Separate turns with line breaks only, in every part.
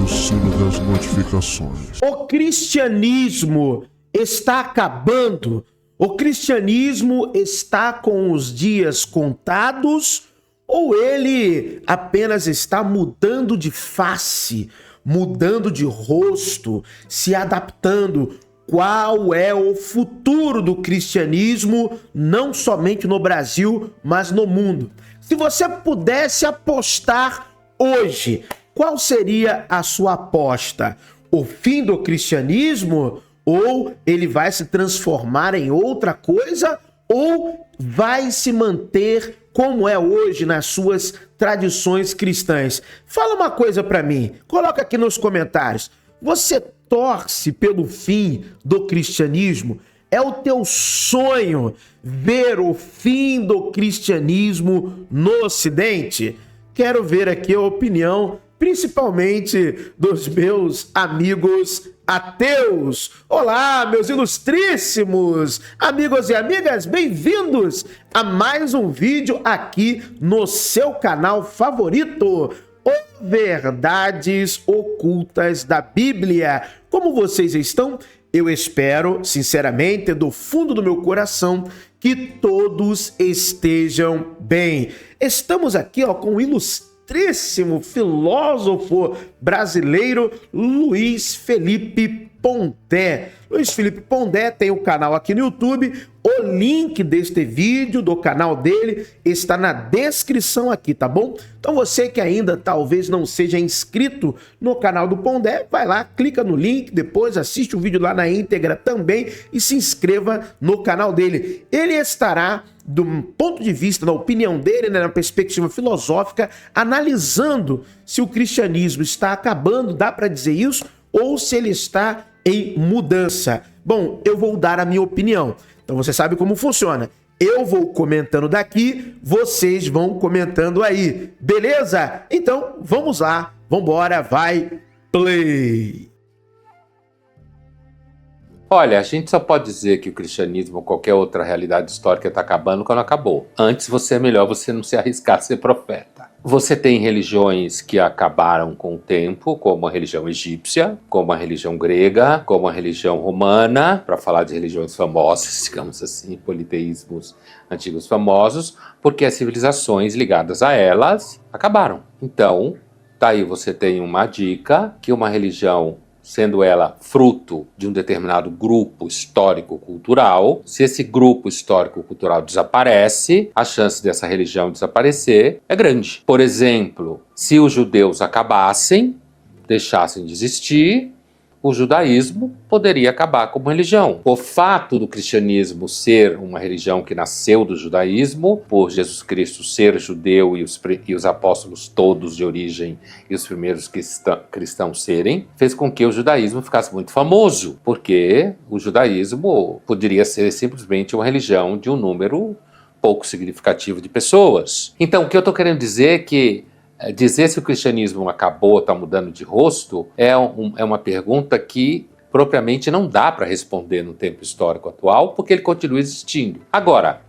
o sino das notificações.
O cristianismo está acabando? O cristianismo está com os dias contados ou ele apenas está mudando de face, mudando de rosto, se adaptando? Qual é o futuro do cristianismo, não somente no Brasil, mas no mundo? Se você pudesse apostar hoje, qual seria a sua aposta? O fim do cristianismo? Ou ele vai se transformar em outra coisa? Ou vai se manter como é hoje nas suas tradições cristãs? Fala uma coisa para mim, coloca aqui nos comentários. Você torce pelo fim do cristianismo? É o teu sonho ver o fim do cristianismo no Ocidente? Quero ver aqui a opinião, principalmente dos meus amigos ateus. Olá, meus ilustríssimos amigos e amigas, bem-vindos a mais um vídeo aqui no seu canal favorito, o Verdades Ocultas da Bíblia. Como vocês estão? Eu espero, sinceramente, do fundo do meu coração, que todos estejam bem. Estamos aqui com o ilustríssimo filósofo brasileiro Luiz Felipe Pondé. Luiz Felipe Pondé tem um canal aqui no YouTube. O link deste vídeo, do canal dele, está na descrição aqui, tá bom? Então você que ainda talvez não seja inscrito no canal do Pondé, vai lá, clica no link, depois assiste o vídeo lá na íntegra também e se inscreva no canal dele. Ele estará, do ponto de vista, da opinião dele, né, na perspectiva filosófica, analisando se o cristianismo está acabando, dá para dizer isso, ou se ele está em mudança. Bom, eu vou dar a minha opinião. Então você sabe como funciona. Eu vou comentando daqui, vocês vão comentando aí. Beleza? Então vamos lá, vambora, vai, play!
Olha, a gente só pode dizer que o cristianismo ou qualquer outra realidade histórica está acabando quando acabou. Antes é melhor você não se arriscar a ser profeta. Você tem religiões que acabaram com o tempo, como a religião egípcia, como a religião grega, como a religião romana, para falar de religiões famosas, digamos assim, politeísmos antigos famosos, porque as civilizações ligadas a elas acabaram. Então, tá aí, você tem uma dica que uma religião, sendo ela fruto de um determinado grupo histórico-cultural, se esse grupo histórico-cultural desaparece, a chance dessa religião desaparecer é grande. Por exemplo, se os judeus acabassem, deixassem de existir, o judaísmo poderia acabar como religião. O fato do cristianismo ser uma religião que nasceu do judaísmo, por Jesus Cristo ser judeu e os apóstolos todos de origem e os primeiros cristãos serem, fez com que o judaísmo ficasse muito famoso, porque o judaísmo poderia ser simplesmente uma religião de um número pouco significativo de pessoas. Então, o que eu estou querendo dizer é que dizer se o cristianismo acabou, está mudando de rosto, é uma pergunta que propriamente não dá para responder no tempo histórico atual, porque ele continua existindo. Agora,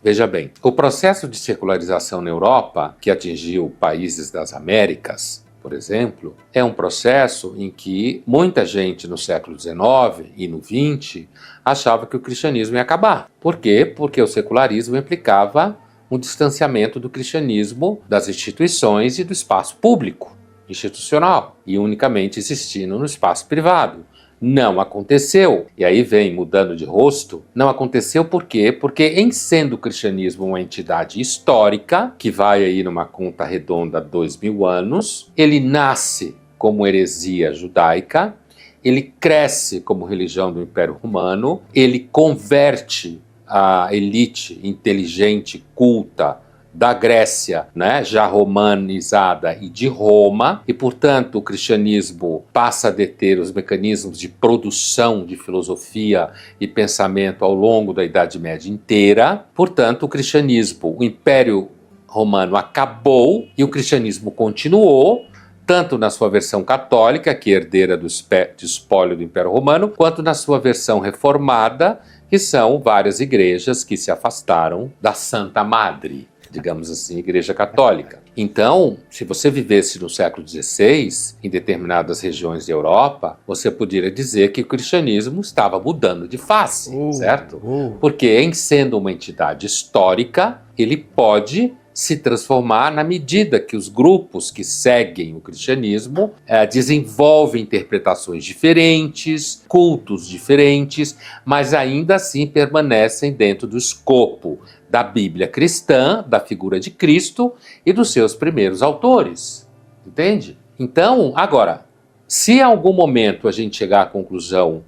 veja bem, o processo de secularização na Europa, que atingiu países das Américas, por exemplo, é um processo em que muita gente no século XIX e no XX achava que o cristianismo ia acabar. Por quê? Porque o secularismo implicava um distanciamento do cristianismo das instituições e do espaço público, institucional, e unicamente existindo no espaço privado. Não aconteceu. E aí vem mudando de rosto. Não aconteceu por quê? Porque em sendo o cristianismo uma entidade histórica, que vai aí numa conta redonda 2000 anos, ele nasce como heresia judaica, ele cresce como religião do Império Romano, ele converte a elite inteligente, culta da Grécia, né, já romanizada e de Roma, e portanto o cristianismo passa a deter os mecanismos de produção de filosofia e pensamento ao longo da Idade Média inteira. Portanto, o cristianismo, o Império Romano acabou e o cristianismo continuou, tanto na sua versão católica, que é herdeira do espólio do Império Romano, quanto na sua versão reformada, que são várias igrejas que se afastaram da Santa Madre, digamos assim, Igreja Católica. Então, se você vivesse no século XVI, em determinadas regiões da Europa, você poderia dizer que o cristianismo estava mudando de face, certo? Porque, em sendo uma entidade histórica, ele pode se transformar na medida que os grupos que seguem o cristianismo desenvolvem interpretações diferentes, cultos diferentes, mas ainda assim permanecem dentro do escopo da Bíblia cristã, da figura de Cristo e dos seus primeiros autores. Entende? Então, agora, se em algum momento a gente chegar à conclusão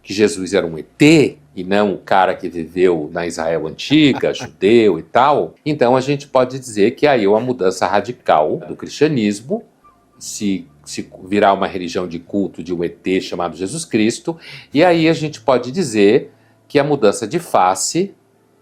que Jesus era um ET e não um cara que viveu na Israel antiga, judeu e tal, então a gente pode dizer que aí é uma mudança radical do cristianismo, se virar uma religião de culto de um ET chamado Jesus Cristo, e aí a gente pode dizer que a mudança de face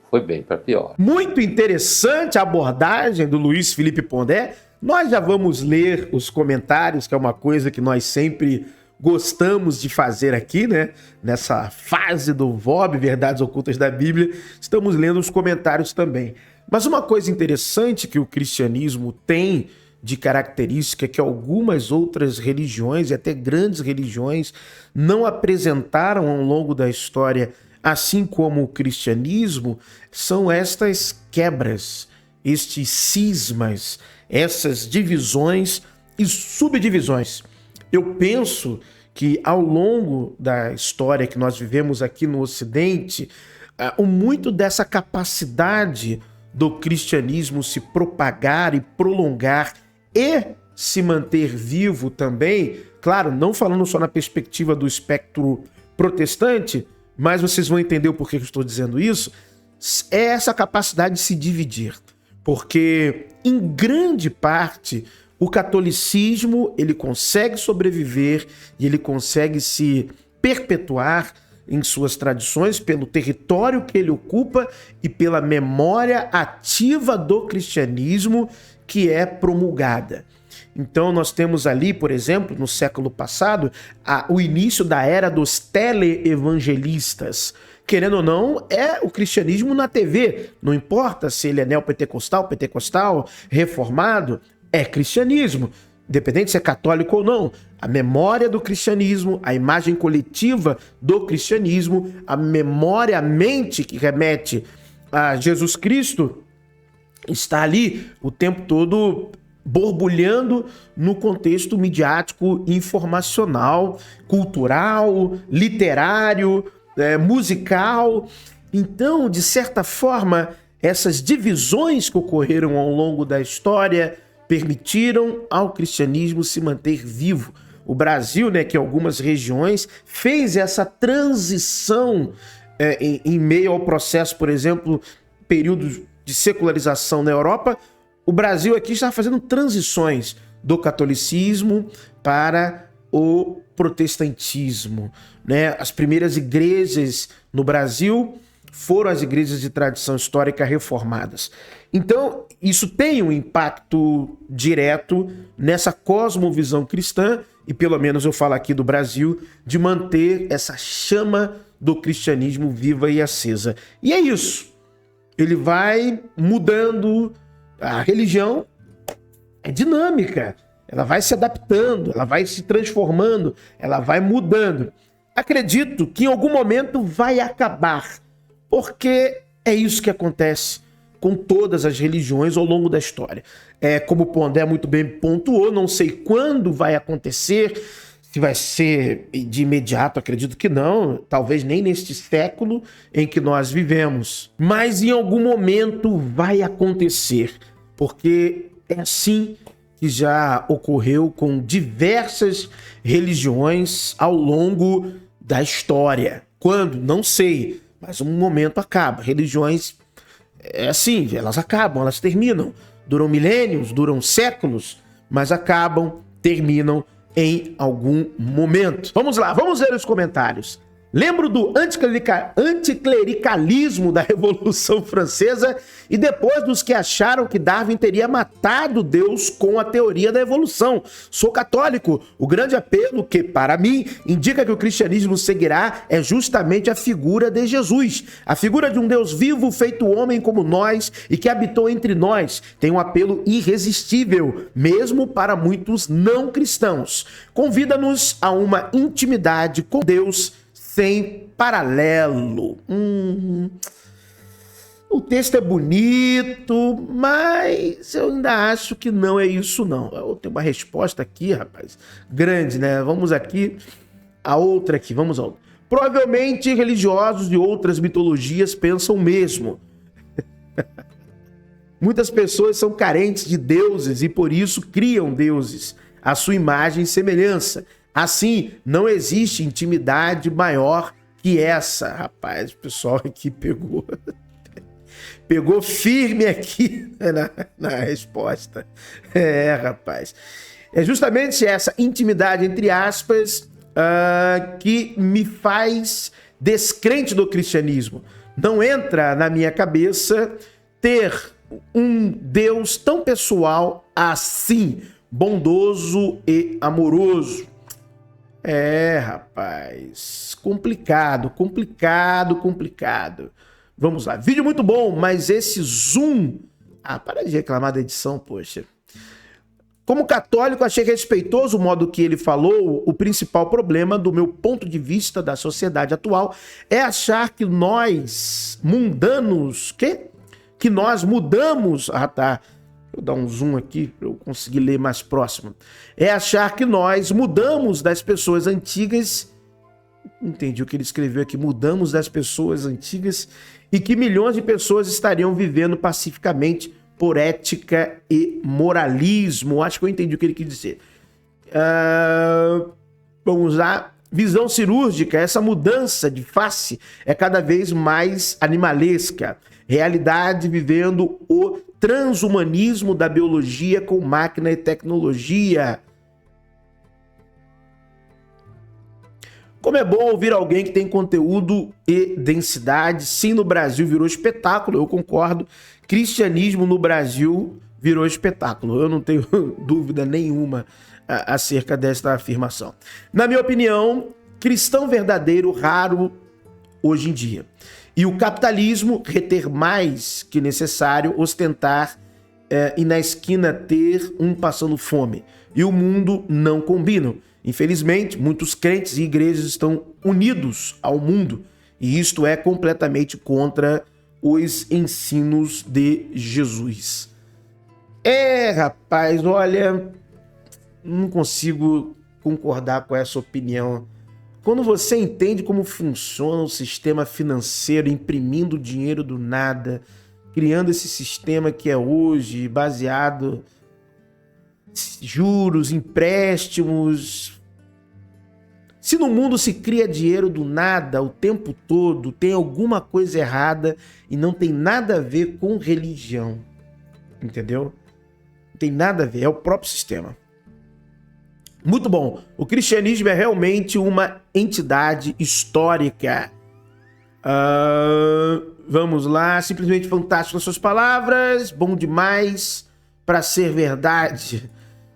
foi bem para pior.
Muito interessante a abordagem do Luiz Felipe Pondé. Nós já vamos ler os comentários, que é uma coisa que nós sempre gostamos de fazer aqui, né? Nessa fase do VOB, Verdades Ocultas da Bíblia, estamos lendo os comentários também. Mas uma coisa interessante que o cristianismo tem de característica é que algumas outras religiões, e até grandes religiões, não apresentaram ao longo da história, assim como o cristianismo, são estas quebras, estes cismas, essas divisões e subdivisões. Eu penso que ao longo da história que nós vivemos aqui no Ocidente, muito dessa capacidade do cristianismo se propagar e prolongar e se manter vivo também, claro, não falando só na perspectiva do espectro protestante, mas vocês vão entender o porquê que eu estou dizendo isso, é essa capacidade de se dividir. Porque, em grande parte, o catolicismo ele consegue sobreviver e ele consegue se perpetuar em suas tradições pelo território que ele ocupa e pela memória ativa do cristianismo que é promulgada. Então nós temos ali, por exemplo, no século passado, o início da era dos teleevangelistas. Querendo ou não, é o cristianismo na TV. Não importa se ele é neopentecostal, pentecostal, reformado, é cristianismo. Independente se é católico ou não. A memória do cristianismo, a imagem coletiva do cristianismo, a memória, a mente que remete a Jesus Cristo, está ali o tempo todo borbulhando no contexto midiático, informacional, cultural, literário, musical. Então, de certa forma, essas divisões que ocorreram ao longo da história permitiram ao cristianismo se manter vivo. O Brasil, né, que em algumas regiões fez essa transição em meio ao processo, por exemplo, períodos de secularização na Europa. O Brasil aqui está fazendo transições do catolicismo para o protestantismo, né? As primeiras igrejas no Brasil foram as igrejas de tradição histórica reformadas. Então, isso tem um impacto direto nessa cosmovisão cristã, e pelo menos eu falo aqui do Brasil, de manter essa chama do cristianismo viva e acesa. E é isso. Ele vai mudando. A religião é dinâmica, ela vai se adaptando, ela vai se transformando, ela vai mudando. Acredito que em algum momento vai acabar, porque é isso que acontece com todas as religiões ao longo da história. Como o Pondé muito bem pontuou, não sei quando vai acontecer, se vai ser de imediato, acredito que não, talvez nem neste século em que nós vivemos, mas em algum momento vai acontecer, porque é assim que já ocorreu com diversas religiões ao longo da história. Quando? Não sei, mas um momento acaba. Religiões, é assim, elas acabam, elas terminam. Duram milênios, duram séculos, mas acabam, terminam em algum momento. Vamos lá, vamos ler os comentários. Lembro do anticlericalismo da Revolução Francesa e depois dos que acharam que Darwin teria matado Deus com a teoria da evolução. Sou católico. O grande apelo que, para mim, indica que o cristianismo seguirá é justamente a figura de Jesus. A figura de um Deus vivo, feito homem como nós e que habitou entre nós. Tem um apelo irresistível, mesmo para muitos não cristãos. Convida-nos a uma intimidade com Deus sem paralelo. O texto é bonito, mas eu ainda acho que não é isso, não. Eu tenho uma resposta aqui, rapaz, grande, né? Vamos aqui, a outra aqui, vamos a outra. Provavelmente religiosos de outras mitologias pensam o mesmo. Muitas pessoas são carentes de deuses e por isso criam deuses, à sua imagem e semelhança. Assim, não existe intimidade maior que essa. Rapaz, o pessoal aqui pegou firme aqui na resposta. Rapaz. É justamente essa intimidade, entre aspas, que me faz descrente do cristianismo. Não entra na minha cabeça ter um Deus tão pessoal assim, bondoso e amoroso. Rapaz, complicado. Vamos lá, vídeo muito bom, mas esse zoom... para de reclamar da edição, poxa. Como católico, achei respeitoso o modo que ele falou. O principal problema, do meu ponto de vista da sociedade atual, é achar que nós, mundanos... Que nós mudamos... tá... Vou dar um zoom aqui para eu conseguir ler mais próximo. É achar que nós mudamos das pessoas antigas. Entendi o que ele escreveu aqui. Mudamos das pessoas antigas e que milhões de pessoas estariam vivendo pacificamente por ética e moralismo. Acho que eu entendi o que ele quis dizer. Vamos lá. Visão cirúrgica. Essa mudança de face é cada vez mais animalesca. Realidade vivendo o transhumanismo da biologia com máquina e tecnologia. Como é bom ouvir alguém que tem conteúdo e densidade. Sim, no Brasil virou espetáculo, eu concordo. Cristianismo no Brasil virou espetáculo. Eu não tenho dúvida nenhuma acerca desta afirmação. Na minha opinião, cristão verdadeiro raro hoje em dia. E o capitalismo reter mais que necessário, ostentar e na esquina ter um passando fome. E o mundo não combinam. Infelizmente, muitos crentes e igrejas estão unidos ao mundo. E isto é completamente contra os ensinos de Jesus. Rapaz, olha, não consigo concordar com essa opinião. Quando você entende como funciona o sistema financeiro, imprimindo dinheiro do nada, criando esse sistema que é hoje baseado em juros, empréstimos. Se no mundo se cria dinheiro do nada o tempo todo, tem alguma coisa errada e não tem nada a ver com religião. Entendeu? Não tem nada a ver, é o próprio sistema. Muito bom. O cristianismo é realmente uma entidade histórica. Vamos lá. Simplesmente fantástico as suas palavras. Bom demais para ser verdade.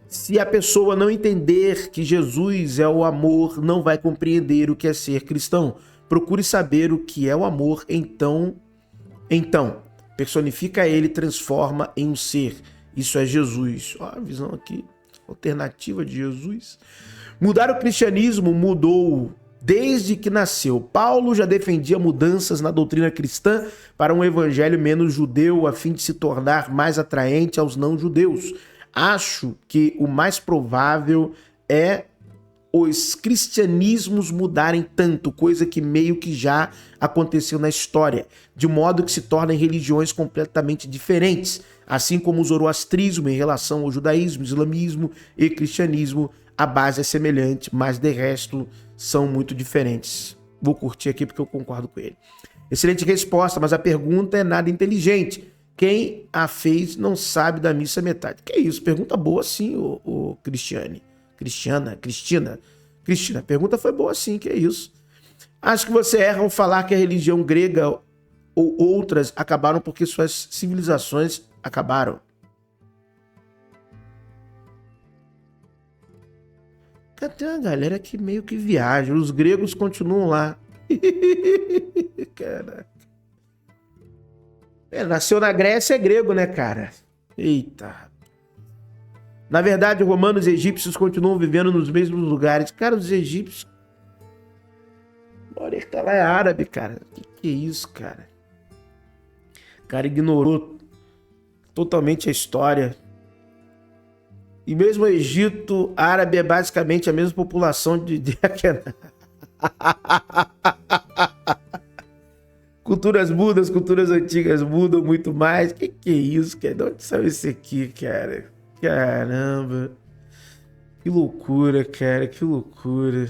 Se a pessoa não entender que Jesus é o amor, não vai compreender o que é ser cristão. Procure saber o que é o amor, então personifica ele, transforma em um ser. Isso é Jesus. Ó, a visão aqui alternativa de Jesus. Mudar o cristianismo mudou desde que nasceu. Paulo já defendia mudanças na doutrina cristã para um evangelho menos judeu, a fim de se tornar mais atraente aos não-judeus. Acho que o mais provável é os cristianismos mudarem tanto, coisa que meio que já aconteceu na história, de modo que se tornem religiões completamente diferentes, assim como o zoroastrismo em relação ao judaísmo, islamismo e cristianismo, a base é semelhante, mas de resto são muito diferentes. Vou curtir aqui porque eu concordo com ele. Excelente resposta, mas a pergunta é nada inteligente. Quem a fez não sabe da missa metade. Que isso? Pergunta boa sim, o Cristina, a pergunta foi boa sim, que é isso. Acho que você erra ao falar que a religião grega ou outras acabaram porque suas civilizações acabaram. Tem uma galera que meio que viaja. Os gregos continuam lá. Caraca. Nasceu na Grécia, é grego, né, cara? Eita. Na verdade, romanos e egípcios continuam vivendo nos mesmos lugares. Cara, os egípcios... Olha, ele tá lá, é árabe, cara. Que é isso, cara? O cara ignorou totalmente a história. E mesmo o Egito árabe é basicamente a mesma população de... Culturas mudam, as culturas antigas mudam muito mais. Que é isso, cara? De onde saiu isso aqui, cara? Caramba. Que loucura, cara. Que loucura.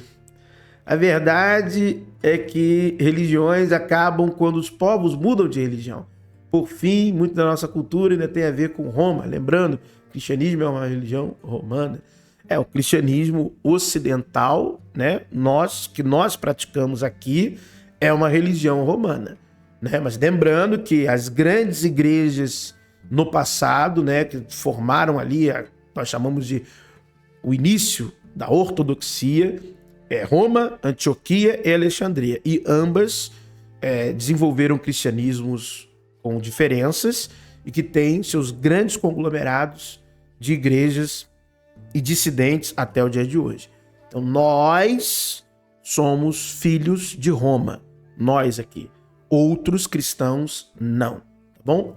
A verdade é que religiões acabam quando os povos mudam de religião. Por fim, muito da nossa cultura ainda tem a ver com Roma. Lembrando, o cristianismo é uma religião romana. O cristianismo ocidental, né? Que nós praticamos aqui, é uma religião romana, né? Mas lembrando que as grandes igrejas no passado, né, que formaram ali, nós chamamos de o início da ortodoxia, Roma, Antioquia e Alexandria. E ambas desenvolveram cristianismos com diferenças e que têm seus grandes conglomerados de igrejas e dissidentes até o dia de hoje. Então nós somos filhos de Roma, nós aqui. Outros cristãos não, tá bom?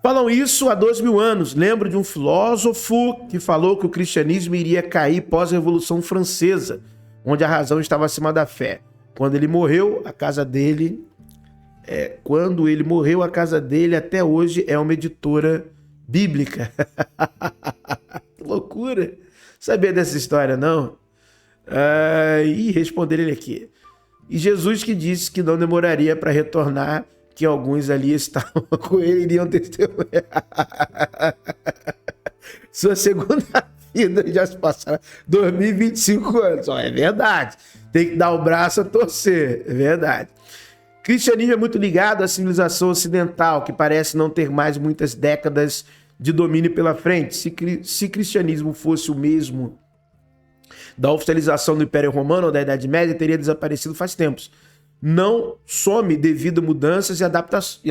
Falam isso há 2000 anos. Lembro de um filósofo que falou que o cristianismo iria cair pós-Revolução Francesa, onde a razão estava acima da fé. Quando ele morreu, a casa dele até hoje é uma editora bíblica. Que loucura! Sabia dessa história, não? E responder ele aqui. E Jesus que disse que não demoraria para retornar, que alguns ali estavam com ele iriam testemunhar. Sua segunda vida já se passaram 2025 anos. É verdade. Tem que dar o braço a torcer. É verdade. Cristianismo é muito ligado à civilização ocidental, que parece não ter mais muitas décadas de domínio pela frente. Se cristianismo fosse o mesmo da oficialização do Império Romano ou da Idade Média, teria desaparecido faz tempos. Não some devido a mudanças e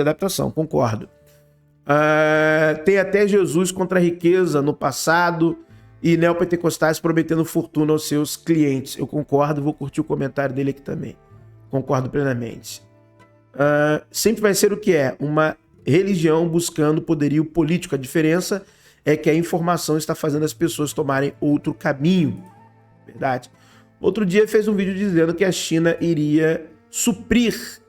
adaptação, concordo. Tem até Jesus contra a riqueza no passado e neopentecostais prometendo fortuna aos seus clientes. Eu concordo, vou curtir o comentário dele aqui também. Concordo plenamente. Sempre vai ser o que é? Uma religião buscando poderio político. A diferença é que a informação está fazendo as pessoas tomarem outro caminho. Verdade. Outro dia fez um vídeo dizendo que a China iria suprir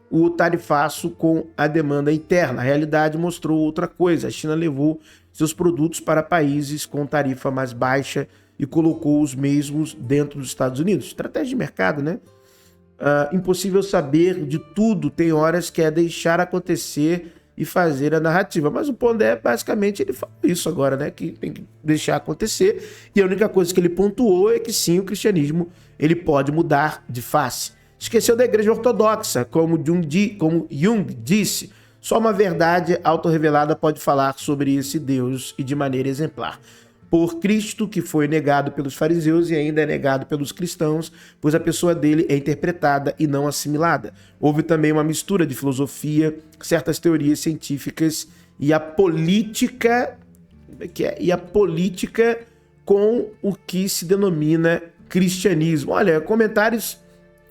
o tarifaço com a demanda interna. A realidade mostrou outra coisa. A China levou seus produtos para países com tarifa mais baixa e colocou os mesmos dentro dos Estados Unidos. Estratégia de mercado, né? Impossível saber de tudo. Tem horas que é deixar acontecer e fazer a narrativa. Mas o Pondé, basicamente, ele fala isso agora, né? Que tem que deixar acontecer. E a única coisa que ele pontuou é que sim, o cristianismo ele pode mudar de face. Esqueceu da igreja ortodoxa, como Jung disse. Só uma verdade autorrevelada pode falar sobre esse Deus e de maneira exemplar. Por Cristo, que foi negado pelos fariseus e ainda é negado pelos cristãos, pois a pessoa dele é interpretada e não assimilada. Houve também uma mistura de filosofia, certas teorias científicas e a política com o que se denomina cristianismo. Olha, comentários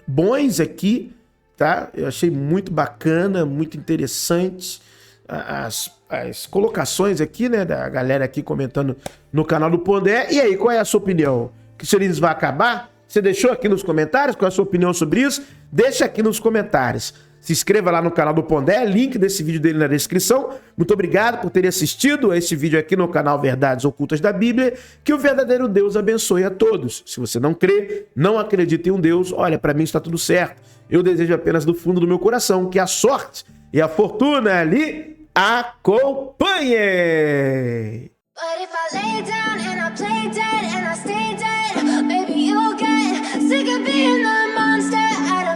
bons aqui, tá? Eu achei muito bacana, muito interessante as colocações aqui, né, da galera aqui comentando no canal do Pondé. E aí, qual é a sua opinião? O cristianismo vai acabar? Você deixou aqui nos comentários? Qual é a sua opinião sobre isso? Deixa aqui nos comentários. Se inscreva lá no canal do Pondé, link desse vídeo dele na descrição. Muito obrigado por ter assistido a esse vídeo aqui no canal Verdades Ocultas da Bíblia. Que o verdadeiro Deus abençoe a todos. Se você não crê, não acredita em um Deus, olha, para mim está tudo certo. Eu desejo apenas do fundo do meu coração que a sorte e a fortuna lhe acompanhe!
But if I lay down and I play dead and I stay dead, maybe you'll get sick of being the monster out of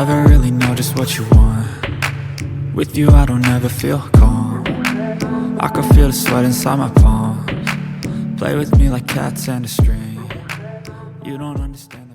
never really know just what you want. With you I don't ever feel calm. I can feel the sweat inside my palms. Play with me like cats and a string. You don't understand.